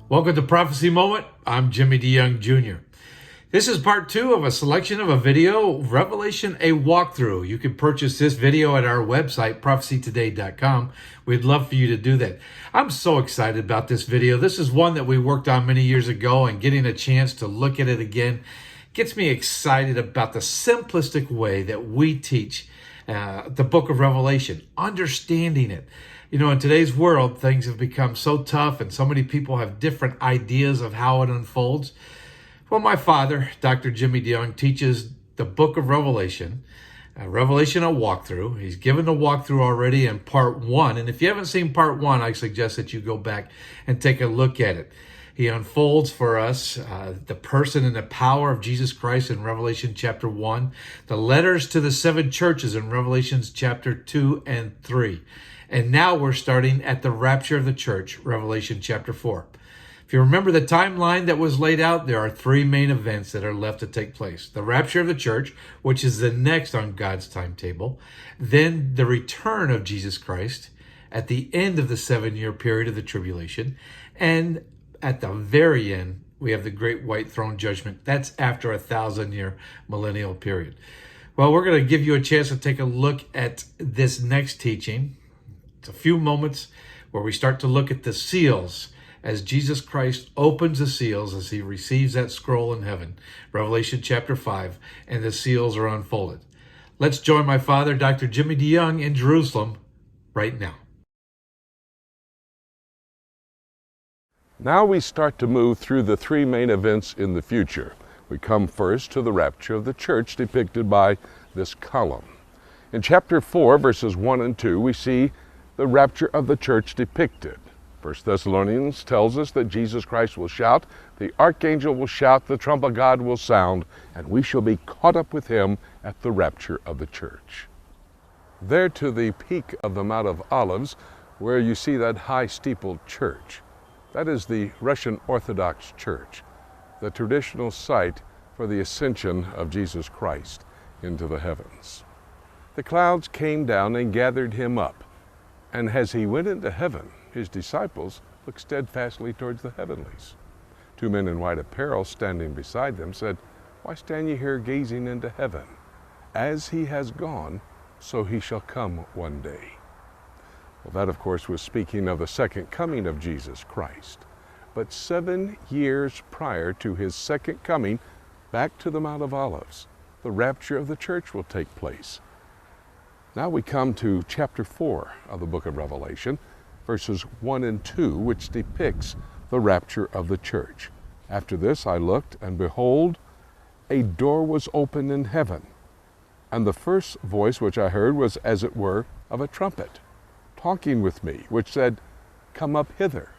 Welcome to Prophecy Moment. I'm Jimmy DeYoung Jr. This is part 2 of a selection of a video, Revelation, a walkthrough. You can purchase this video at our website, prophecytoday.com. We'd love for you to do that. I'm so excited about this video. This is one that we worked on many years ago, and getting a chance to look at it again gets me excited about the simplistic way that we teach the book of Revelation, understanding it. You know, in today's world, things have become so tough and so many people have different ideas of how it unfolds. Well, my father, Dr. Jimmy DeYoung, teaches the book of Revelation, Revelation a walkthrough. He's given the walkthrough already in part 1. And if you haven't seen part 1, I suggest that you go back and take a look at it. He unfolds for us the person and the power of Jesus Christ in Revelation chapter 1, the letters to the 7 churches in Revelations chapter 2 and 3. And now we're starting at the rapture of the church, Revelation chapter 4. If you remember the timeline that was laid out, there are 3 main events that are left to take place. The rapture of the church, which is the next on God's timetable. Then the return of Jesus Christ at the end of the 7-year period of the tribulation. And at the very end, we have the great white throne judgment. That's after a 1,000-year millennial period. Well, we're going to give you a chance to take a look at this next teaching. It's a few moments where we start to look at the seals as Jesus Christ opens the seals as he receives that scroll in heaven, Revelation chapter 5, and the seals are unfolded. Let's join my father, Dr. Jimmy DeYoung, in Jerusalem right now. Now we start to move through the 3 main events in the future. We come first to the rapture of the church depicted by this column. In chapter 4, verses 1 and 2, we see the rapture of the church depicted. 1 Thessalonians tells us that Jesus Christ will shout, the archangel will shout, the trump of God will sound, and we shall be caught up with him at the rapture of the church. There to the peak of the Mount of Olives, where you see that high steepled church, that is the Russian Orthodox Church, the traditional site for the ascension of Jesus Christ into the heavens. The clouds came down and gathered him up. And as he went into heaven, his disciples looked steadfastly towards the heavenlies. 2 men in white apparel standing beside them said, "Why stand ye here gazing into heaven? As he has gone, so he shall come one day." Well, that of course was speaking of the second coming of Jesus Christ. But 7 years prior to his second coming, back to the Mount of Olives, the rapture of the church will take place. Now we come to chapter 4 of the book of Revelation, verses 1 and 2, which depicts the rapture of the church. After this I looked, and behold, a door was opened in heaven. And the first voice which I heard was as it were of a trumpet, talking with me, which said, "Come up hither."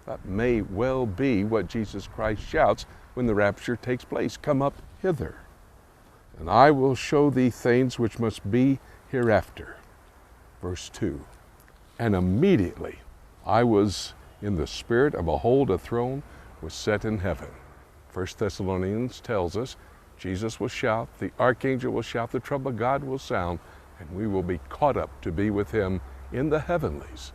That may well be what Jesus Christ shouts when the rapture takes place. Come up hither, and I will show thee things which must be hereafter. Verse 2, and immediately I was in the spirit, and behold, a throne was set in heaven. 1 Thessalonians tells us Jesus will shout, the archangel will shout, the trump of God will sound, and we will be caught up to be with him in the heavenlies,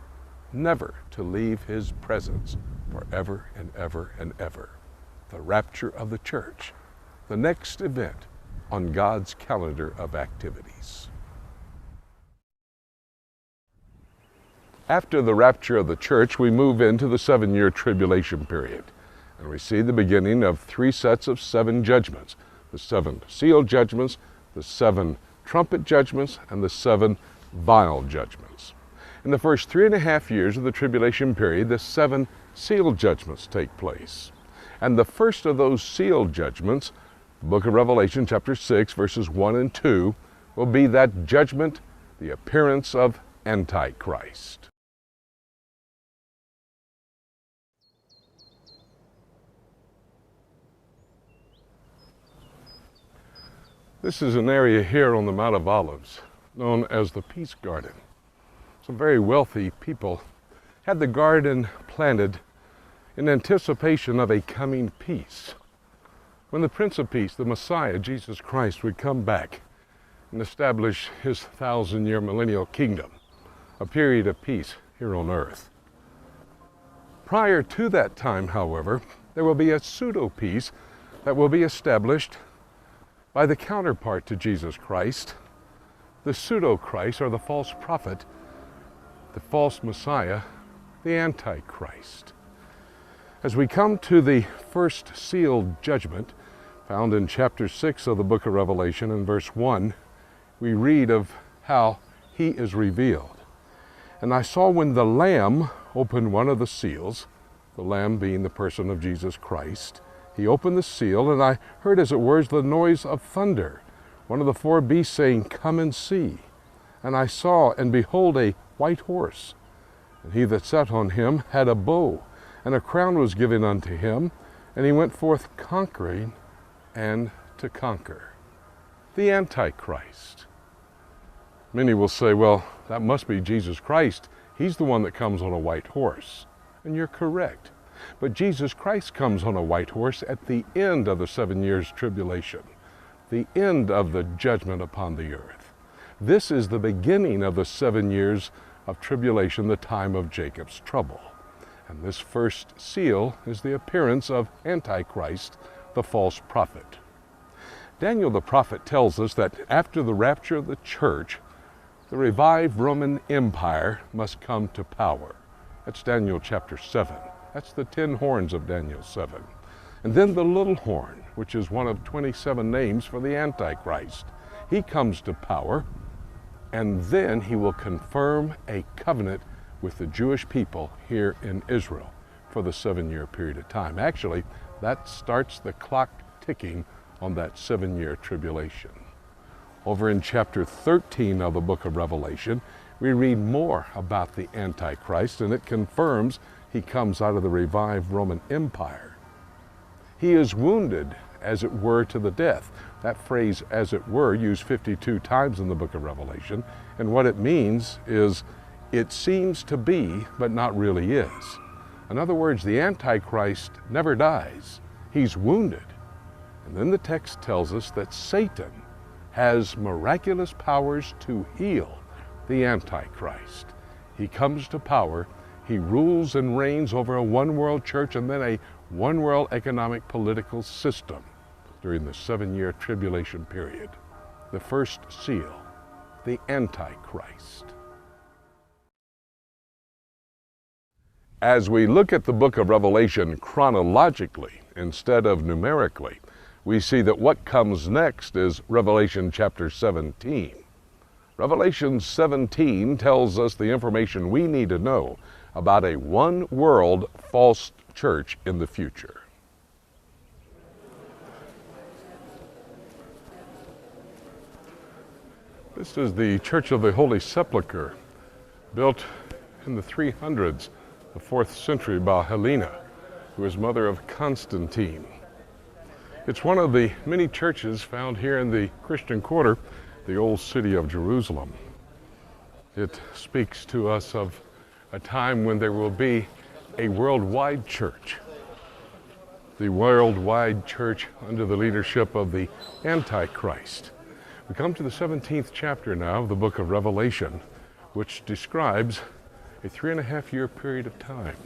never to leave his presence forever and ever and ever. The rapture of the church, the next event on God's calendar of activities. After the rapture of the church, we move into the 7-year tribulation period, and we see the beginning of 3 sets of 7 judgments, the 7 seal judgments, the 7 trumpet judgments, and the 7 vial judgments. In the first 3.5 years of the tribulation period, the 7 seal judgments take place. And the first of those seal judgments, the book of Revelation chapter 6, verses 1 and 2, will be that judgment, the appearance of Antichrist. This is an area here on the Mount of Olives known as the Peace Garden. Some very wealthy people had the garden planted in anticipation of a coming peace. When the Prince of Peace, the Messiah, Jesus Christ, would come back and establish his 1,000-year millennial kingdom, a period of peace here on earth. Prior to that time, however, there will be a pseudo-peace that will be established by the counterpart to Jesus Christ, the pseudo-Christ or the false prophet, the false Messiah, the Antichrist. As we come to the first sealed judgment, found in chapter 6 of the book of Revelation, in verse 1, we read of how he is revealed. And I saw when the Lamb opened one of the seals, the Lamb being the person of Jesus Christ, he opened the seal, and I heard as it were the noise of thunder, one of the four beasts saying, "Come and see." And I saw, and behold, a white horse, and he that sat on him had a bow, and a crown was given unto him, and he went forth conquering and to conquer. The Antichrist. Many will say, well, that must be Jesus Christ. He's the one that comes on a white horse. And you're correct. But Jesus Christ comes on a white horse at the end of the 7 years tribulation, the end of the judgment upon the earth. This is the beginning of the 7 years of tribulation, the time of Jacob's trouble. And this first seal is the appearance of Antichrist, the false prophet. Daniel the prophet tells us that after the rapture of the church, the revived Roman Empire must come to power. That's Daniel chapter 7. That's the 10 horns of Daniel 7. And then the little horn, which is one of 27 names for the Antichrist. He comes to power, and then he will confirm a covenant with the Jewish people here in Israel for the 7-year period of time. Actually, that starts the clock ticking on that 7-year tribulation. Over in chapter 13 of the book of Revelation, we read more about the Antichrist, and it confirms he comes out of the revived Roman Empire. He is wounded, as it were, to the death. That phrase, as it were, used 52 times in the book of Revelation, and what it means is it seems to be, but not really is. In other words, the Antichrist never dies. He's wounded. And then the text tells us that Satan has miraculous powers to heal the Antichrist. He comes to power. He rules and reigns over a one-world church and then a one-world economic political system during the 7-year tribulation period. The first seal, the Antichrist. As we look at the book of Revelation chronologically instead of numerically, we see that what comes next is Revelation chapter 17. Revelation 17 tells us the information we need to know about a one-world false church in the future. This is the Church of the Holy Sepulchre, built in the 300s, the 4th century by Helena, who was mother of Constantine. It's one of the many churches found here in the Christian Quarter, the old city of Jerusalem. It speaks to us of a time when there will be a worldwide church. The worldwide church under the leadership of the Antichrist. We come to the 17th chapter now of the book of Revelation, which describes a 3.5-year period of time.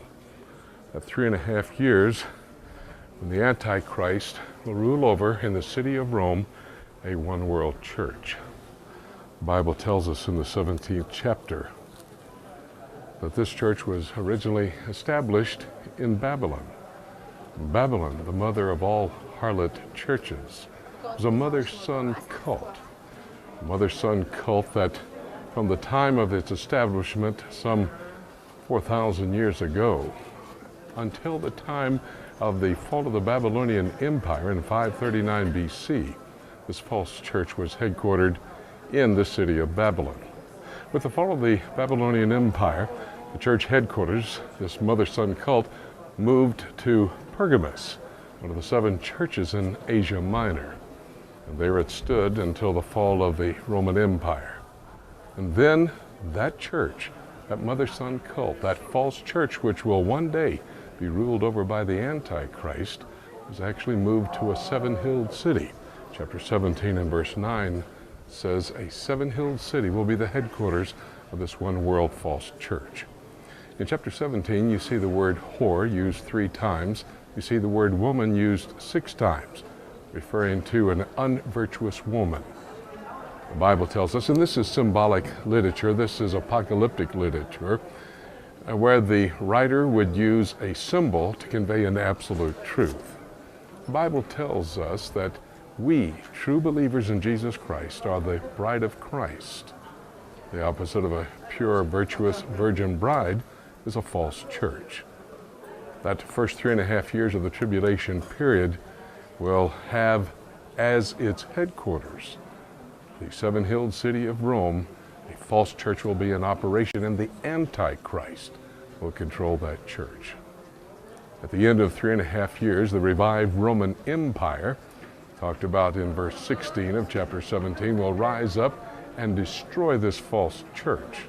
That 3.5 years when the Antichrist will rule over in the city of Rome a one-world church. The Bible tells us in the 17th chapter that this church was originally established in Babylon. Babylon, the mother of all harlot churches, was a mother-son cult. A mother-son cult that from the time of its establishment some 4,000 years ago until the time of the fall of the Babylonian Empire in 539 BC, this false church was headquartered in the city of Babylon. With the fall of the Babylonian Empire, the church headquarters, this mother-son cult, moved to Pergamus, one of the 7 churches in Asia Minor. And there it stood until the fall of the Roman Empire. And then that church, that mother-son cult, that false church which will one day be ruled over by the Antichrist, was actually moved to a 7-hilled city. Chapter 17 and verse 9 says a 7-hilled city will be the headquarters of this one-world false church. In chapter 17, you see the word whore used 3 times. You see the word woman used 6 times, referring to an unvirtuous woman. The Bible tells us, and this is symbolic literature, this is apocalyptic literature, where the writer would use a symbol to convey an absolute truth. The Bible tells us that we, true believers in Jesus Christ, are the bride of Christ. The opposite of a pure, virtuous, virgin bride is a false church. That first 3.5 years of the tribulation period will have as its headquarters the seven-hilled city of Rome. A false church will be in operation, and the Antichrist will control that church. At the end of 3.5 years, the revived Roman Empire, talked about in verse 16 of chapter 17, will rise up and destroy this false church.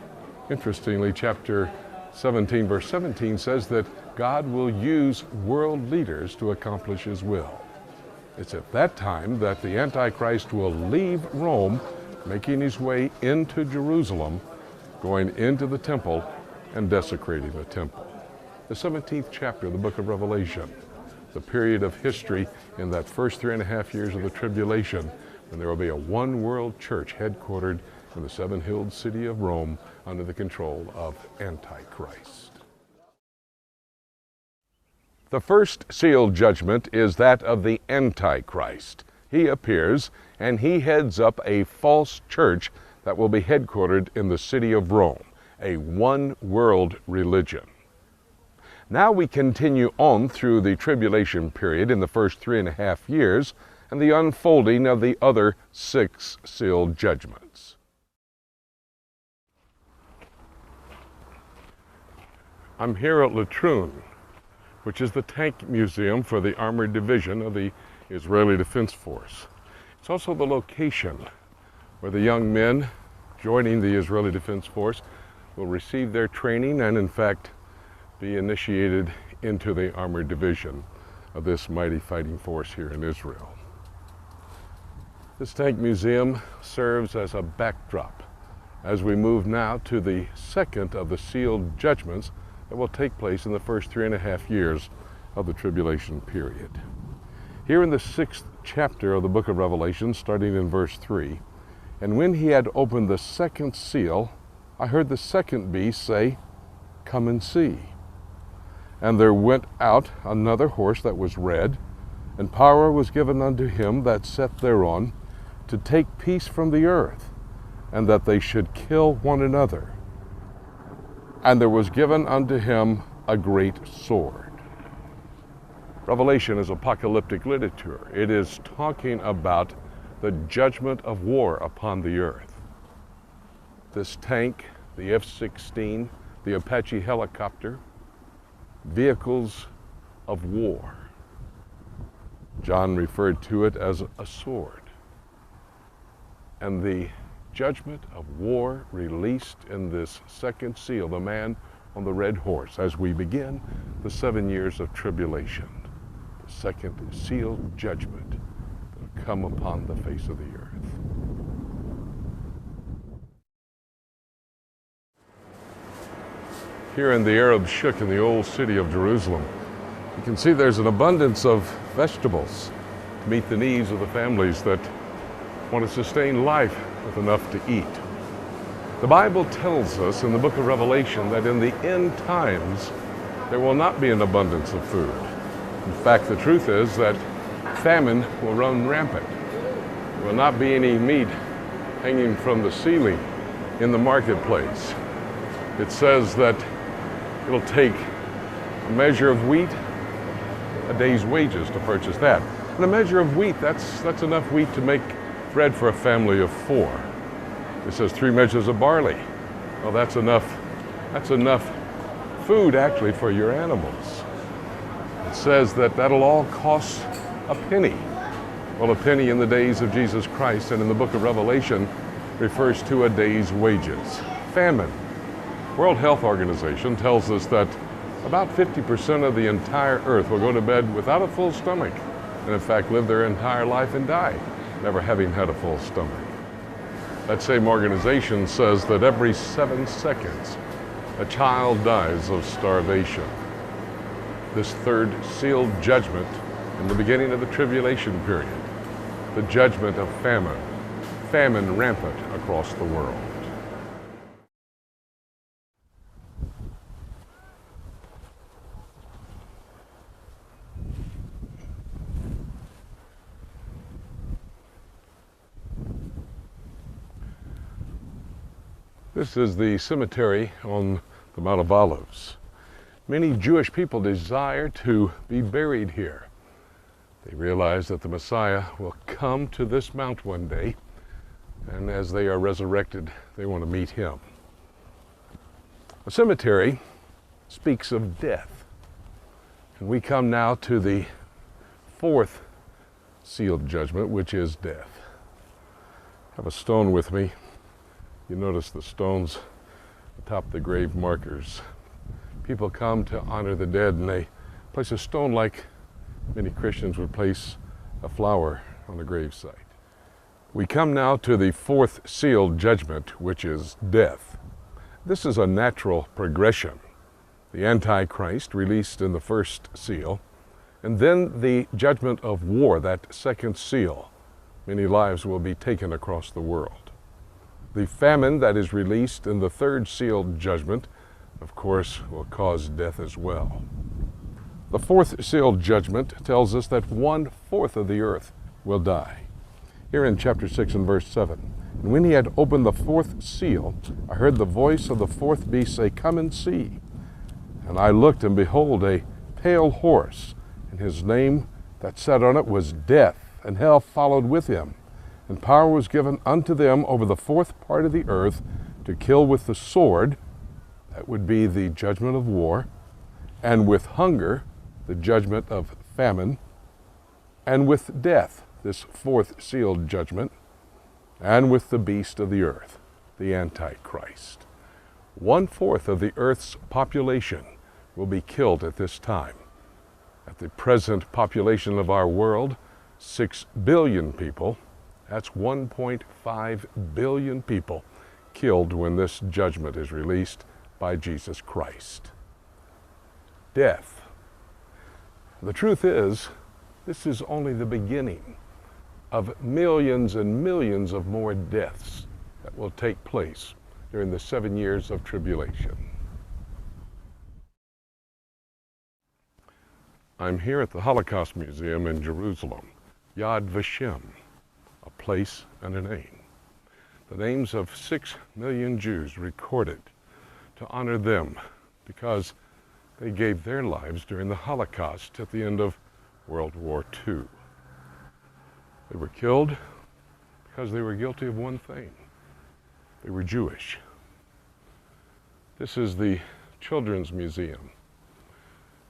Interestingly, chapter 17, verse 17 says that God will use world leaders to accomplish his will. It's at that time that the Antichrist will leave Rome, making his way into Jerusalem, going into the temple and desecrating the temple. The 17th chapter of the book of Revelation, the period of history in that first 3.5 years of the tribulation, when there will be a one world church headquartered in the seven-hilled city of Rome under the control of Antichrist. The first sealed judgment is that of the Antichrist. He appears and he heads up a false church that will be headquartered in the city of Rome, a one-world religion. Now we continue on through the tribulation period in the first 3.5 years and the unfolding of the other 6 sealed judgments. I'm here at Latrun, which is the tank museum for the Armored Division of the Israeli Defense Force. It's also the location where the young men joining the Israeli Defense Force will receive their training and, in fact, be initiated into the Armored Division of this mighty fighting force here in Israel. This tank museum serves as a backdrop as we move now to the second of the sealed judgments that will take place in the first 3.5 years of the tribulation period. Here in the 6th chapter of the book of Revelation, starting in verse 3, "And when he had opened the second seal, I heard the second beast say, 'Come and see.' And there went out another horse that was red, and power was given unto him that sat thereon, to take peace from the earth, and that they should kill one another. And there was given unto him a great sword." Revelation is apocalyptic literature. It is talking about the judgment of war upon the earth. This tank, the F-16, the Apache helicopter, vehicles of war. John referred to it as a sword. And the judgment of war released in this second seal, the man on the red horse, as we begin the 7 years of tribulation, the second sealed judgment that will come upon the face of the earth. Here in the Arab Shuk in the old city of Jerusalem, you can see there's an abundance of vegetables to meet the needs of the families that want to sustain life with enough to eat. The Bible tells us in the book of Revelation that in the end times there will not be an abundance of food. In fact, the truth is that famine will run rampant. There will not be any meat hanging from the ceiling in the marketplace. It says that it'll take a measure of wheat, a day's wages to purchase that. And a measure of wheat, that's enough wheat to make bread for a family of 4. It says 3 measures of barley. Well, that's enough food actually for your animals. It says that that'll all cost a penny. Well, a penny in the days of Jesus Christ and in the book of Revelation refers to a day's wages. Famine. World Health Organization tells us that about 50% of the entire earth will go to bed without a full stomach, and in fact live their entire life and die never having had a full stomach. That same organization says that every 7 seconds, A child dies of starvation. This third sealed judgment in the beginning of the tribulation period. The judgment of famine. Famine rampant across the world. This is the cemetery on the Mount of Olives. Many Jewish people desire to be buried here. They realize that the Messiah will come to this mount one day, and as they are resurrected, they want to meet him. A cemetery speaks of death. And we come now to the fourth sealed judgment, which is death. I have a stone with me. You notice the stones atop the grave markers. People come to honor the dead, and they place a stone like many Christians would place a flower on a gravesite. We come now to the fourth sealed judgment, which is death. This is a natural progression. The Antichrist released in the first seal, and then the judgment of war, that second seal. Many lives will be taken across the world. The famine that is released in the third sealed judgment, of course, will cause death as well. The fourth sealed judgment tells us that 1/4 of the earth will die. Here in chapter 6 and verse 7, "And when he had opened the fourth seal, I heard the voice of the fourth beast say, 'Come and see.' And I looked, and behold, a pale horse, and his name that sat on it was Death, and hell followed with him. And power was given unto them over the fourth part of the earth to kill with the sword," that would be the judgment of war, "and with hunger," the judgment of famine, "and with death," this fourth sealed judgment, "and with the beast of the earth," the Antichrist. 1/4 of the earth's population will be killed at this time. At the present population of our world, 6 billion people, that's 1.5 billion people killed when this judgment is released by Jesus Christ. Death. The truth is, this is only the beginning of millions and millions of more deaths that will take place during the 7 years of tribulation. I'm here at the Holocaust Museum in Jerusalem, Yad Vashem, a place and a name. The names of 6 million Jews recorded to honor them because they gave their lives during the Holocaust at the end of World War II. They were killed because they were guilty of one thing. They were Jewish. This is the Children's Museum.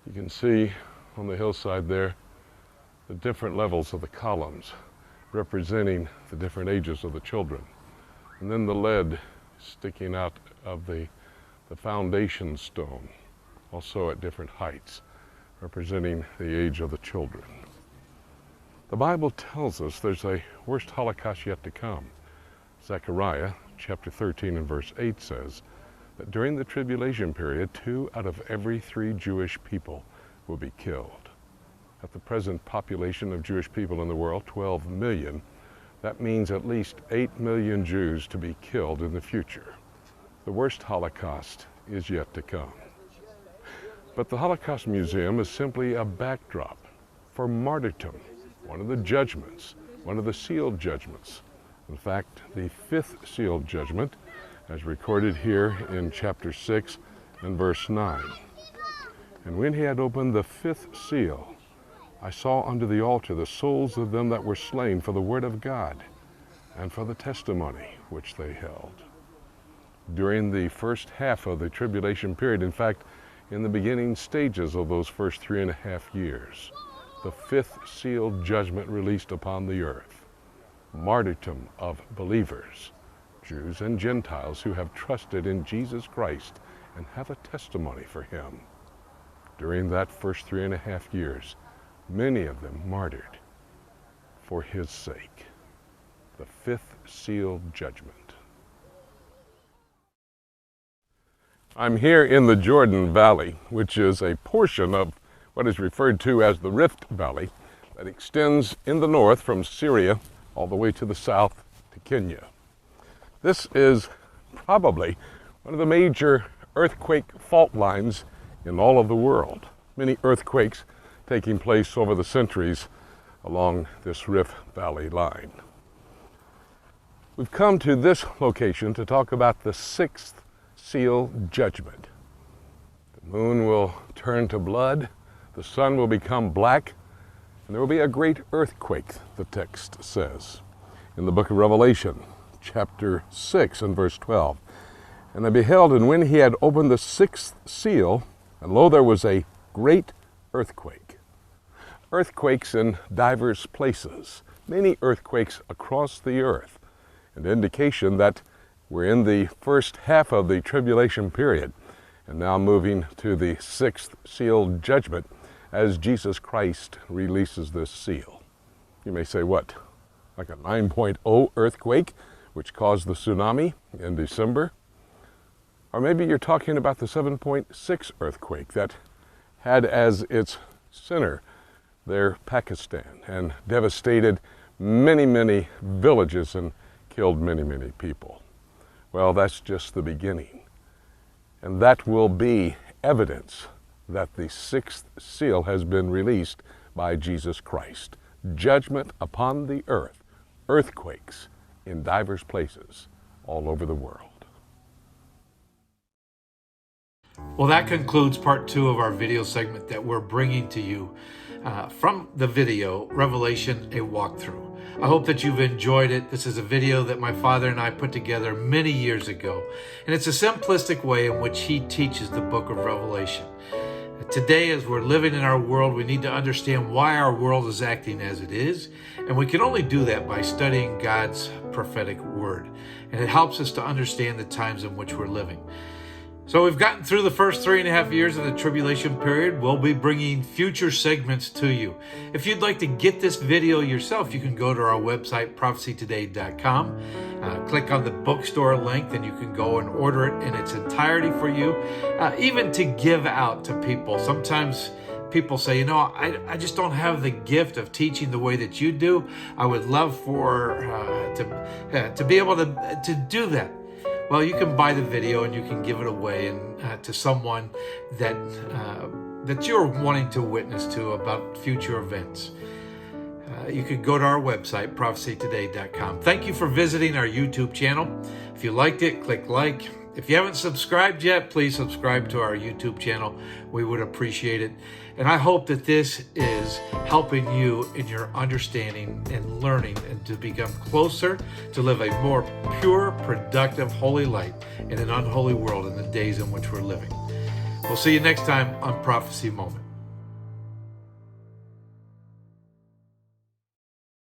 You can see on the hillside there the different levels of the columns representing the different ages of the children. And then the lead sticking out of the foundation stone, also at different heights, representing the age of the children. The Bible tells us there's a worst Holocaust yet to come. Zechariah chapter 13 and verse 8 says that during the tribulation period, 2 out of every 3 Jewish people will be killed. At the present population of Jewish people in the world, 12 million, that means at least 8 million Jews to be killed in the future. The worst Holocaust is yet to come. But the Holocaust Museum is simply a backdrop for martyrdom, one of the judgments, one of the sealed judgments. In fact, the 5th sealed judgment, as recorded here in chapter 6 and verse 9. "And when he had opened the 5th seal, I saw under the altar the souls of them that were slain for the word of God and for the testimony which they held." During the first half of the tribulation period, in fact, in the beginning stages of those first 3.5 years, the 5th sealed judgment released upon the earth. Martyrdom of believers, Jews and Gentiles who have trusted in Jesus Christ and have a testimony for him. During that first 3.5 years, many of them martyred for his sake. The 5th sealed judgment. I'm here in the Jordan Valley, which is a portion of what is referred to as the Rift Valley that extends in the north from Syria all the way to the south to Kenya. This is probably one of the major earthquake fault lines in all of the world. Many earthquakes taking place over the centuries along this Rift Valley line. We've come to this location to talk about the sixth seal, Judgment. The moon will turn to blood, the sun will become black, and there will be a great earthquake, the text says. In the book of Revelation, chapter 6 and verse 12. And I beheld, and when he had opened the sixth seal, and lo, there was a great earthquake. Earthquakes in divers places, many earthquakes across the earth, an indication that we're in the first half of the tribulation period, and now moving to the sixth seal, Judgment, as Jesus Christ releases this seal. You may say, what? Like a 9.0 earthquake, which caused the tsunami in December? Or maybe you're talking about the 7.6 earthquake that had as its center there Pakistan and devastated many, many villages and killed many, many people. Well, that's just the beginning. And that will be evidence that the sixth seal has been released by Jesus Christ. Judgment upon the earth, earthquakes in divers places all over the world. Well, that concludes part 2 of our video segment that we're bringing to you from the video, Revelation, a Walkthrough. I hope that you've enjoyed it. This is a video that my father and I put together many years ago, and it's a simplistic way in which he teaches the book of Revelation. Today, as we're living in our world, we need to understand why our world is acting as it is, and we can only do that by studying God's prophetic word, and it helps us to understand the times in which we're living. So we've gotten through the first 3.5 years of the tribulation period. We'll be bringing future segments to you. If you'd like to get this video yourself, you can go to our website, prophecytoday.com. Click on the bookstore link, then you can go and order it in its entirety for you, even to give out to people. Sometimes people say, I just don't have the gift of teaching the way that you do. I would love to be able to do that. Well, you can buy the video and you can give it away and to someone that you're wanting to witness to about future events. You can go to our website, prophecytoday.com. Thank you for visiting our YouTube channel. If you liked it, click like. If you haven't subscribed yet, please subscribe to our YouTube channel. We would appreciate it. And I hope that this is helping you in your understanding and learning and to become closer, to live a more pure, productive, holy light in an unholy world in the days in which we're living. We'll see you next time on Prophecy Moment.